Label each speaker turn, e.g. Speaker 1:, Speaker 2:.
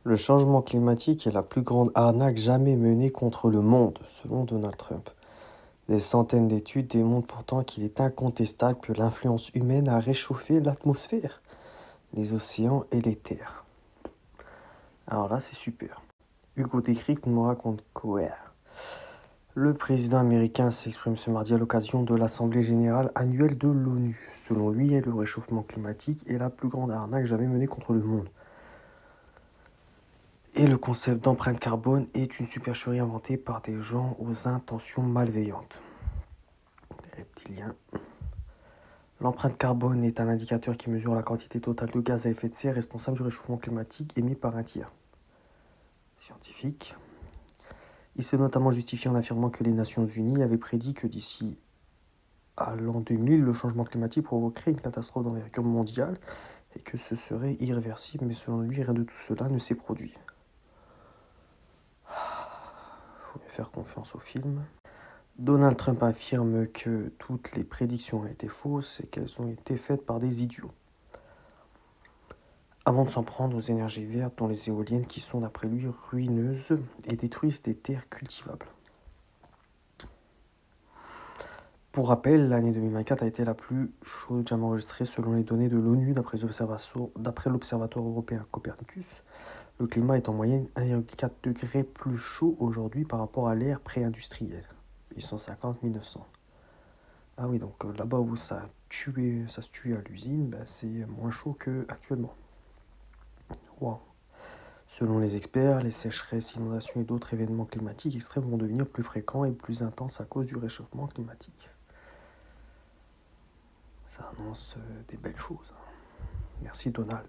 Speaker 1: Le changement climatique est la plus grande arnaque jamais menée contre le monde, selon Donald Trump. Des centaines d'études démontrent pourtant qu'il est incontestable que l'influence humaine a réchauffé l'atmosphère, les océans et les terres. Alors là, c'est super. Hugo Décrypte nous raconte quoi? Le président américain s'exprime ce mardi à l'occasion de l'Assemblée générale annuelle de l'ONU. Selon lui, le réchauffement climatique est la plus grande arnaque jamais menée contre le monde. Et le concept d'empreinte carbone est une supercherie inventée par des gens aux intentions malveillantes. Des reptiliens. L'empreinte carbone est un indicateur qui mesure la quantité totale de gaz à effet de serre responsable du réchauffement climatique émis par un tiers. Scientifique. Il s'est notamment justifié en affirmant que les Nations Unies avaient prédit que d'ici à l'an 2000, le changement climatique provoquerait une catastrophe d'envergure mondiale et que ce serait irréversible, mais selon lui, rien de tout cela ne s'est produit. Faut mieux faire confiance au film. Donald Trump affirme que toutes les prédictions ont été fausses et qu'elles ont été faites par des idiots. Avant de s'en prendre aux énergies vertes, dont les éoliennes qui sont d'après lui ruineuses et détruisent des terres cultivables. Pour rappel, l'année 2024 a été la plus chaude jamais enregistrée selon les données de l'ONU d'après l'Observatoire européen Copernicus. Le climat est en moyenne 1,4 degrés plus chaud aujourd'hui par rapport à l'ère pré-industrielle, 1850-1900. Ah oui, donc là-bas où ça se tuait à l'usine, c'est moins chaud qu'actuellement. Wow. Selon les experts, les sécheresses, inondations et d'autres événements climatiques extrêmes vont devenir plus fréquents et plus intenses à cause du réchauffement climatique. Ça annonce des belles choses. Merci Donald.